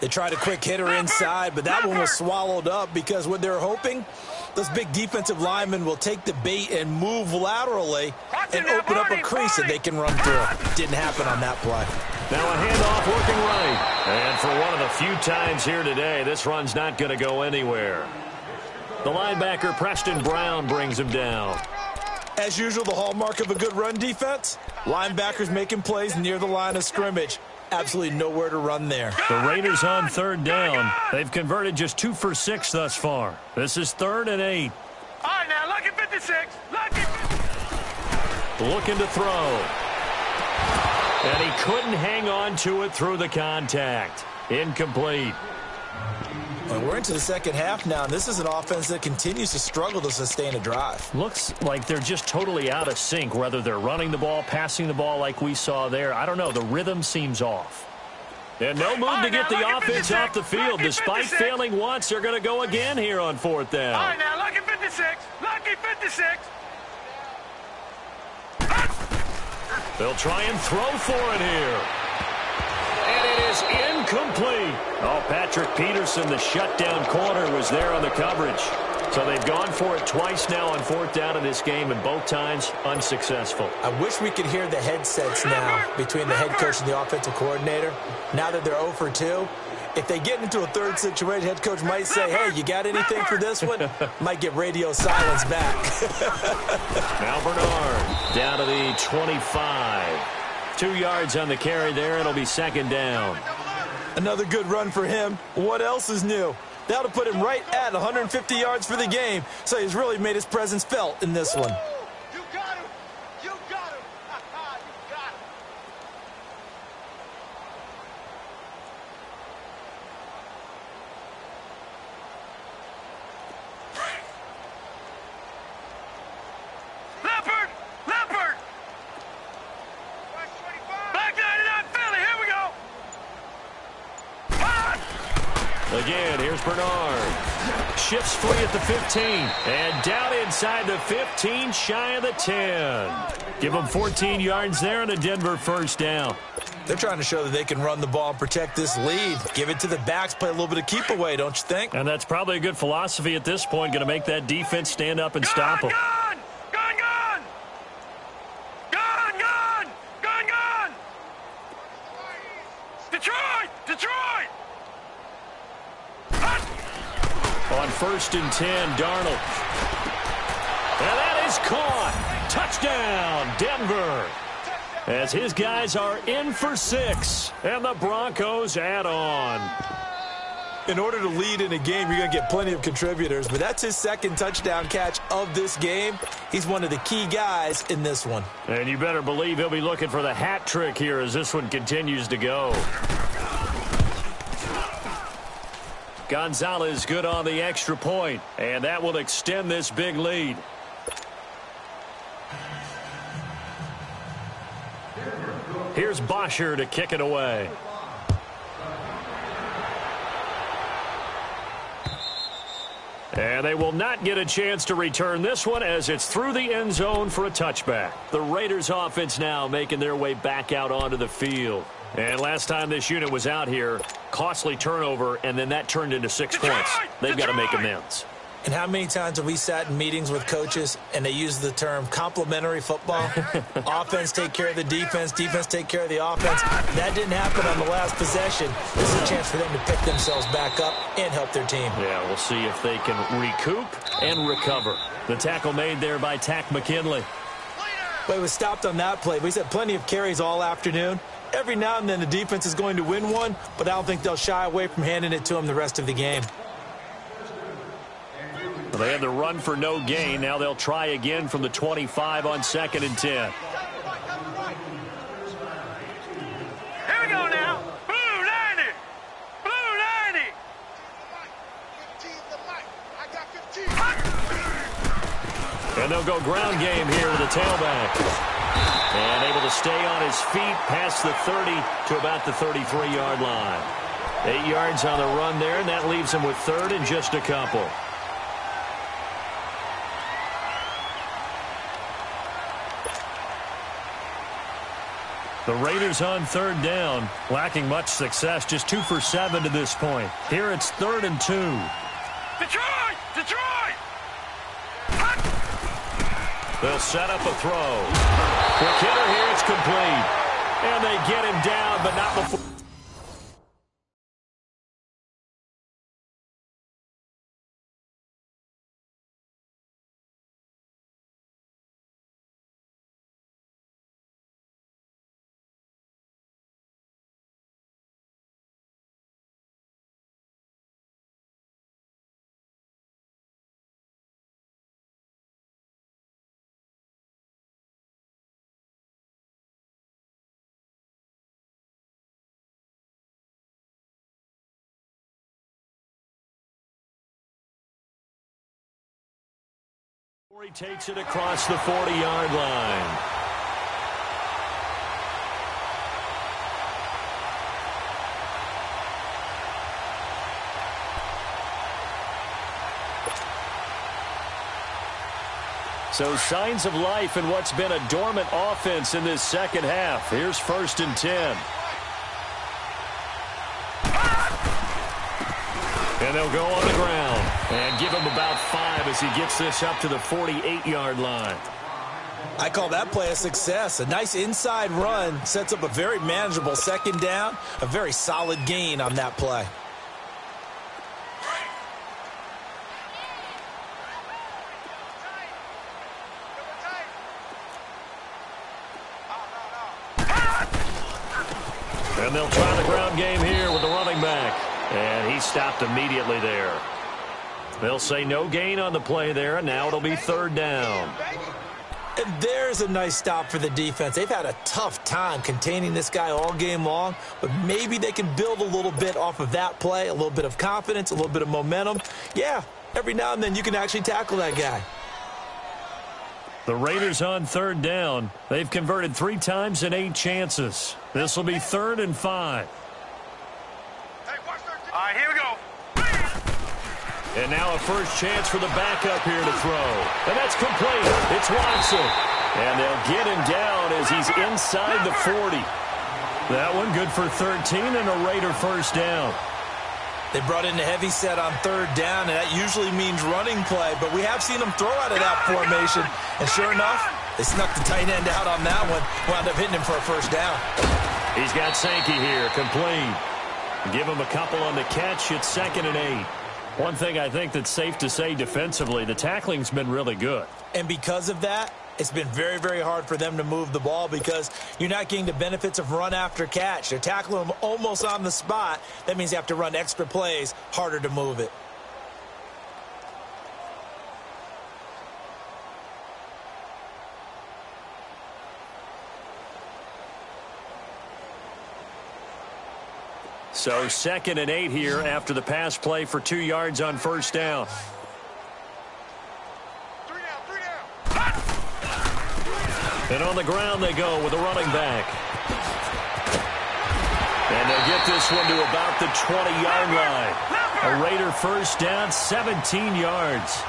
S4: They tried a quick hitter inside, but that one was swallowed up because what they're hoping, those big defensive linemen will take the bait and move laterally and open up a crease that they can run through. Didn't happen on that play.
S3: Now a handoff working right. And for one of the few times here today, this run's not going to go anywhere. The linebacker, Preston Brown, brings him down.
S4: As usual, the hallmark of a good run defense, linebackers making plays near the line of scrimmage. Absolutely nowhere to run there.
S3: The Raiders on third down. They've converted just 2 for 6 thus far. This is 3rd and 8.
S5: All right, now, lucky 56. Lucky 56.
S3: Looking to throw. And he couldn't hang on to it through the contact. Incomplete.
S4: Well, we're into the second half now, and this is an offense that continues to struggle to sustain a drive.
S3: Looks like they're just totally out of sync, whether they're running the ball, passing the ball like we saw there. I don't know. The rhythm seems off. And no move to get the offense off the field. Despite failing once, they're going to go again here on 4th down.
S5: All right, now, lucky 56. Lucky 56.
S3: They'll try and throw for it here. And it is incomplete. Oh, Patrick Peterson, the shutdown corner, was there on the coverage. So they've gone for it twice now on 4th down in this game, and both times unsuccessful.
S4: I wish we could hear the headsets now between the head coach and the offensive coordinator. Now that they're 0 for 2, if they get into a third situation, head coach might say, hey, you got anything for this one? Might get radio silence back.
S3: Now Bernard down to the 25. 2 yards on the carry there. It'll be 2nd down.
S4: Another good run for him. What else is new? That'll put him right at 150 yards for the game. So he's really made his presence felt in this one.
S5: You got him. You got him. You got him. Leopard! Leopard! Back 99 Philly, here we go!
S3: Again, here's Bernard. Shifts free at the 15. And down inside the 15, shy of the 10. Give them 14 yards there and a Denver 1st down.
S4: They're trying to show that they can run the ball and protect this lead. Give it to the backs, play a little bit of keep away, don't you think?
S3: And that's probably a good philosophy at this point. Going to make that defense stand up and stop them.
S5: Gun! Gun, gun! Gun, gun! Gun, gun! Detroit! Detroit!
S3: On 1st and 10, Darnold. And that is caught. Touchdown, Denver. As his guys are in for 6. And the Broncos add on.
S4: In order to lead in a game, you're going to get plenty of contributors. But that's his 2nd touchdown catch of this game. He's one of the key guys in this one.
S3: And you better believe he'll be looking for the hat trick here as this one continues to go. Gonzalez good on the extra point, and that will extend this big lead. Here's Bosher to kick it away. And they will not get a chance to return this one as it's through the end zone for a touchback. The Raiders offense now making their way back out onto the field. And last time this unit was out here, costly turnover, and then that turned into 6 points. They've got to make amends.
S4: And how many times have we sat in meetings with coaches and they use the term complementary football? Offense take care of the defense, defense take care of the offense. That didn't happen on the last possession. This is a chance for them to pick themselves back up and help their team.
S3: Yeah, we'll see if they can recoup and recover. The tackle made there by Tack McKinley.
S4: Well, he was stopped on that play, but he's had plenty of carries all afternoon. Every now and then the defense is going to win one, but I don't think they'll shy away from handing it to them the rest of the game.
S3: Well, they had the run for no gain. Now they'll try again from the 25 on 2nd and 10.
S5: Here we go now. Blue 90. Blue 90.
S3: And they'll go ground game here with the tailback. And able to stay on his feet past the 30 to about the 33-yard line. 8 yards on the run there, and that leaves him with 3rd and just a couple. The Raiders on 3rd down, lacking much success, just 2 for 7 to this point. Here it's 3rd and 2.
S5: Detroit! Detroit!
S3: They'll set up a throw. Quick hitter here, it's complete. And they get him down, but not before. He takes it across the 40-yard line. So signs of life in what's been a dormant offense in this second half. Here's 1st and 10. And they'll go on the ground and give him about 5 as he gets this up to the 48-yard line.
S4: I call that play a success. A nice inside run sets up a very manageable 2nd down, a very solid gain on that play.
S3: And they'll try the ground game here with the running back. And he stopped immediately there. They'll say no gain on the play there, and now it'll be 3rd down.
S4: And there's a nice stop for the defense. They've had a tough time containing this guy all game long, but maybe they can build a little bit off of that play, a little bit of confidence, a little bit of momentum. Yeah, every now and then you can actually tackle that guy.
S3: The Raiders on 3rd down. They've converted 3 times in 8 chances. This will be 3rd and 5.
S5: All right, here we go.
S3: And now a first chance for the backup here to throw. And that's complete. It's Watson. And they'll get him down as he's inside the 40. That one good for 13 and a Raider first down.
S4: They brought in a heavy set on 3rd down, and that usually means running play. But we have seen them throw out of that formation. And sure enough, they snuck the tight end out on that one. Wound up hitting him for a first down.
S3: He's got Sankey here, complete. Give him a couple on the catch. It's 2nd and 8. One thing I think that's safe to say defensively, the tackling's been really good.
S4: And because of that, it's been very, very hard for them to move the ball because you're not getting the benefits of run after catch. They're tackling them almost on the spot. That means you have to run extra plays, harder to move it.
S3: So 2nd and 8 here after the pass play for 2 yards on first down.
S5: 3 down.
S3: And on the ground they go with a running back. And they'll get this one to about the 20-yard line. A Raider first down, 17 yards.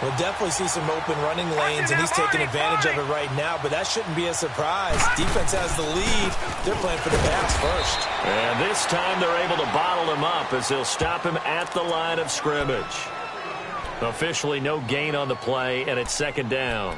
S4: We'll definitely see some open running lanes, and he's taking advantage of it right now, but that shouldn't be a surprise. Defense has the lead. They're playing for the pass first.
S3: And this time they're able to bottle him up as they'll stop him at the line of scrimmage. Officially no gain on the play, and it's 2nd down.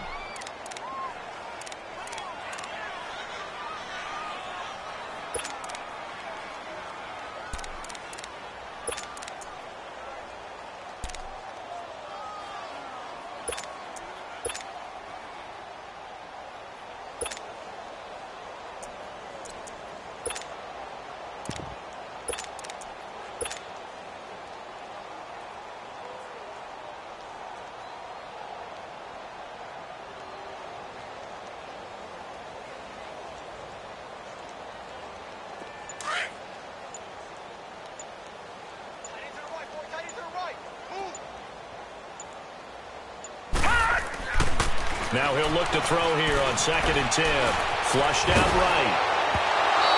S3: Now he'll look to throw here on 2nd and 10. Flushed out right.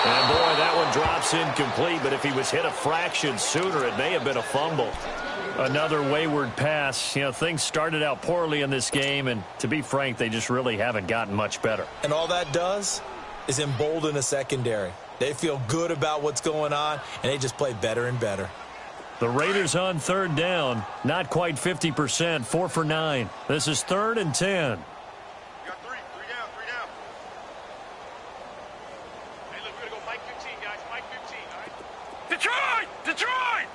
S3: And, boy, that one drops incomplete, but if he was hit a fraction sooner, it may have been a fumble. Another wayward pass. You know, things started out poorly in this game, and to be frank, they just really haven't gotten much better.
S4: And all that does is embolden a secondary. They feel good about what's going on, and they just play better and better.
S3: The Raiders on 3rd down. Not quite 50%. 4 for 9. This is 3rd and 10.
S5: Detroit!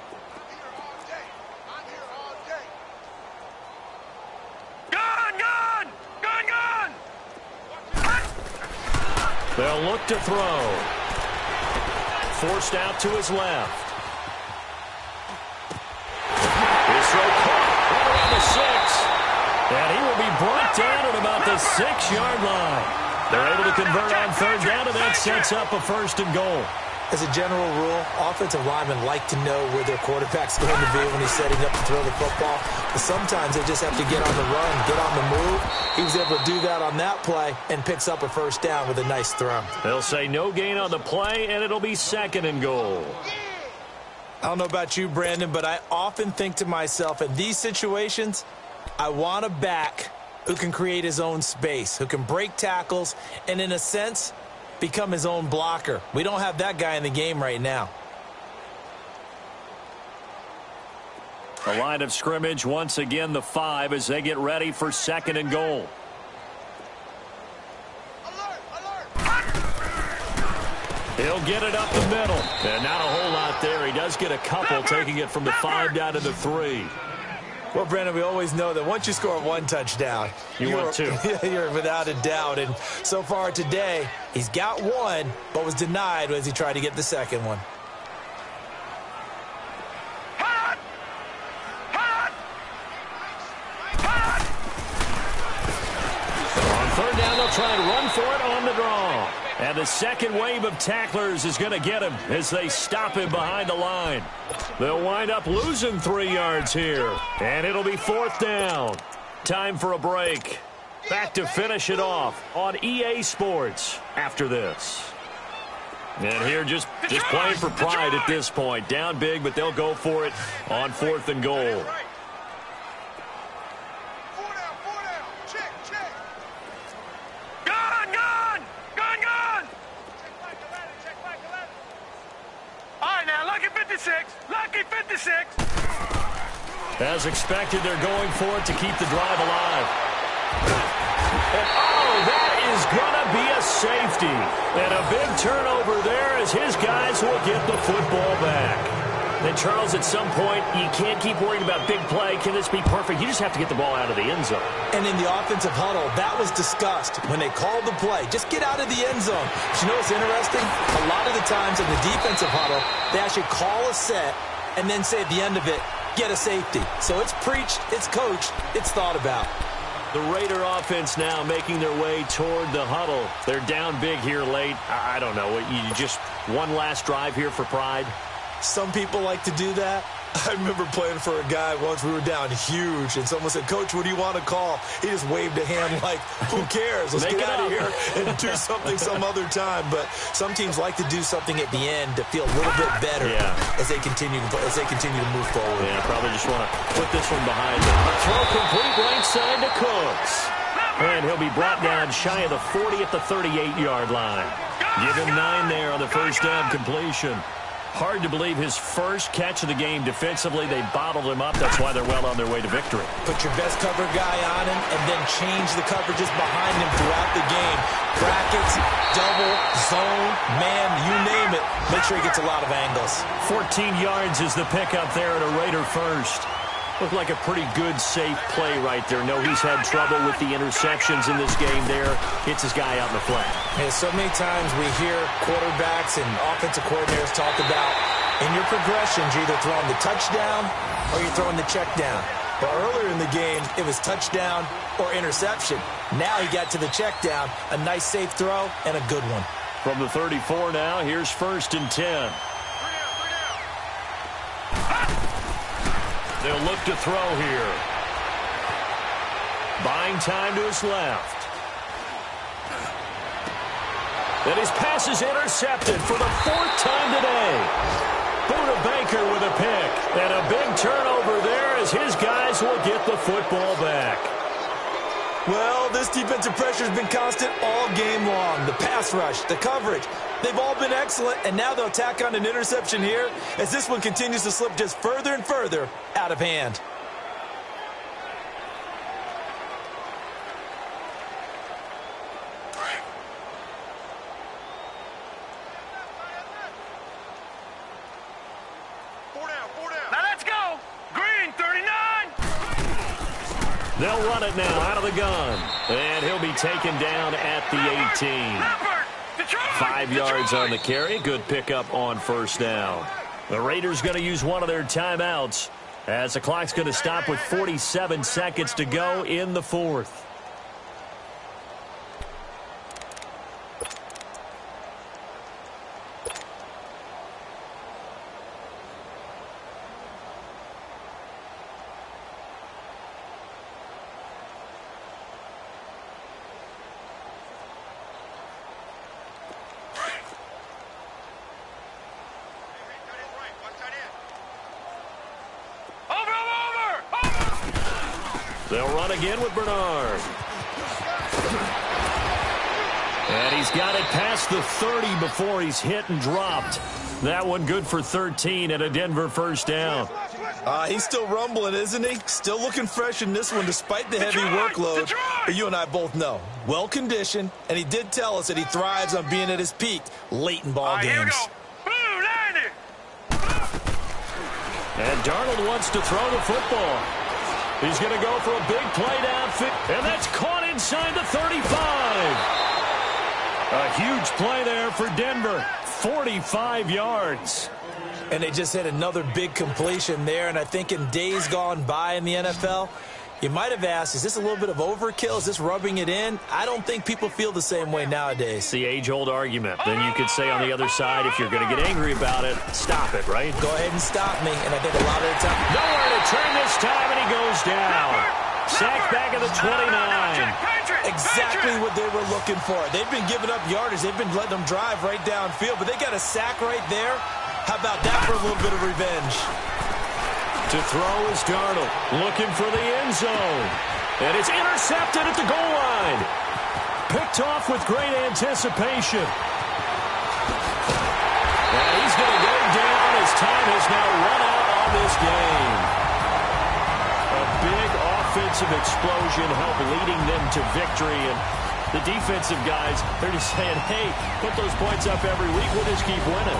S5: Gun!
S3: They'll look to throw. Forced out to his left. His throw caught right around the 6. And he will be brought down at about the 6-yard line. They're able to convert on 3rd down, and that sets up a 1st and goal.
S4: As a general rule, offensive linemen like to know where their quarterback's going to be when he's setting up to throw the football. But sometimes they just have to get on the run, get on the move. He was able to do that on that play and picks up a 1st down with a nice throw.
S3: They'll say no gain on the play, and it'll be 2nd and goal.
S4: I don't know about you, Brandon, but I often think to myself, in these situations, I want a back who can create his own space, who can break tackles, and in a sense, become his own blocker. We don't have that guy in the game right now.
S3: The line of scrimmage, once again, the 5 as they get ready for 2nd and goal. He'll get it up the middle. And not a whole lot there. He does get a couple, taking it from the 5 down to the 3.
S4: Well, Brandon, we always know that once you score 1 touchdown,
S3: you're want 2.
S4: You're without a doubt. And so far today, he's got 1, but was denied as he tried to get the 2nd one.
S3: On 3rd down, they'll try and run for it on the draw. And the second wave of tacklers is going to get him as they stop him behind the line. They'll wind up losing 3 yards here. And it'll be 4th down. Time for a break. Back to finish it off on EA Sports after this. And here just playing for pride at this point. Down big, but they'll go for it on 4th and goal.
S5: Lucky 56.
S3: As expected, they're going for it to keep the drive alive. And, that is going to be a safety. And a big turnover there as his guys will get the football back. And, Charles, at some point, you can't keep worrying about big play. Can this be perfect? You just have to get the ball out of the end zone.
S4: And in the offensive huddle, that was discussed when they called the play. Just get out of the end zone. But you know what's interesting? A lot of the times in the defensive huddle, they actually call a set and then say at the end of it, get a safety. So it's preached, it's coached, it's thought about.
S3: The Raider offense now making their way toward the huddle. They're down big here late. I don't know. You just one last drive here for pride?
S4: Some people like to do that. I remember playing for a guy once. We were down huge, and someone said, "Coach, what do you want to call?" He just waved a hand like, who cares? Let's get out of here and do something some other time. But some teams like to do something at the end to feel a little bit better as they continue to move forward.
S3: Yeah, probably just want to put this one behind them. A throw complete right side to Cooks. And he'll be brought down shy of the 40 at the 38-yard line. Give him 9 there on the first down completion. Hard to believe his first catch of the game defensively. They bottled him up. That's why they're well on their way to victory.
S4: Put your best cover guy on him and then change the coverages behind him throughout the game. Brackets, double, zone, man, you name it. Make sure he gets a lot of angles.
S3: 14 yards is the pickup there at a Raider first. Looked like a pretty good, safe play right there. No, he's had trouble with the interceptions in this game there. Hits his guy out in the flat.
S4: And so many times we hear quarterbacks and offensive coordinators talk about in your progressions, you're either throwing the touchdown or you're throwing the check down. But earlier in the game, it was touchdown or interception. Now he got to the check down, a nice safe throw, and a good one.
S3: From the 34 now, here's 1st and 10. They'll look to throw here. Buying time to his left. And his pass is intercepted for the 4th time today. Buda Baker with a pick. And a big turnover there as his guys will get the football back.
S4: Well, this defensive pressure has been constant all game long. The pass rush, the coverage, they've all been excellent, and now they'll tack on an interception here as this one continues to slip just further and further out of hand.
S5: Now let's go. Green, 39.
S3: They'll run it now out of the gun. And he'll be taken down at the 18. 5 yards on the carry. Good pickup on first down. The Raiders going to use one of their timeouts as the clock's going to stop with 47 seconds to go in the 4th. They'll run again with Bernard. And he's got it past the 30 before he's hit and dropped. That one good for 13 and a Denver first down.
S4: He's still rumbling, isn't he? Still looking fresh in this one despite the heavy workload. But you and I both know, well-conditioned, and he did tell us that he thrives on being at his peak late in ball games.
S5: Here we go. Boom, landed.
S3: And Darnold wants to throw the football. He's going to go for a big play downfield, and that's caught inside the 35. A huge play there for Denver, 45 yards.
S4: And they just had another big completion there, and I think in days gone by in the NFL, you might have asked, is this a little bit of overkill? Is this rubbing it in? I don't think people feel the same way nowadays.
S3: It's the age-old argument. Then you could say on the other side, if you're going to get angry about it, stop it, right?
S4: Go ahead and stop me, and I think a lot of the time...
S3: Nowhere to turn this time, and he goes down. Sacked back at the 29.
S4: Exactly what they were looking for. They've been giving up yardage. They've been letting them drive right downfield, but they got a sack right there. How about that for a little bit of revenge?
S3: To throw is Darnold, looking for the end zone. And it's intercepted at the goal line. Picked off with great anticipation. And he's going to go down as time has now run out on this game. A big offensive explosion helped leading them to victory. And the defensive guys, they're just saying, hey, put those points up every week. We'll just keep winning.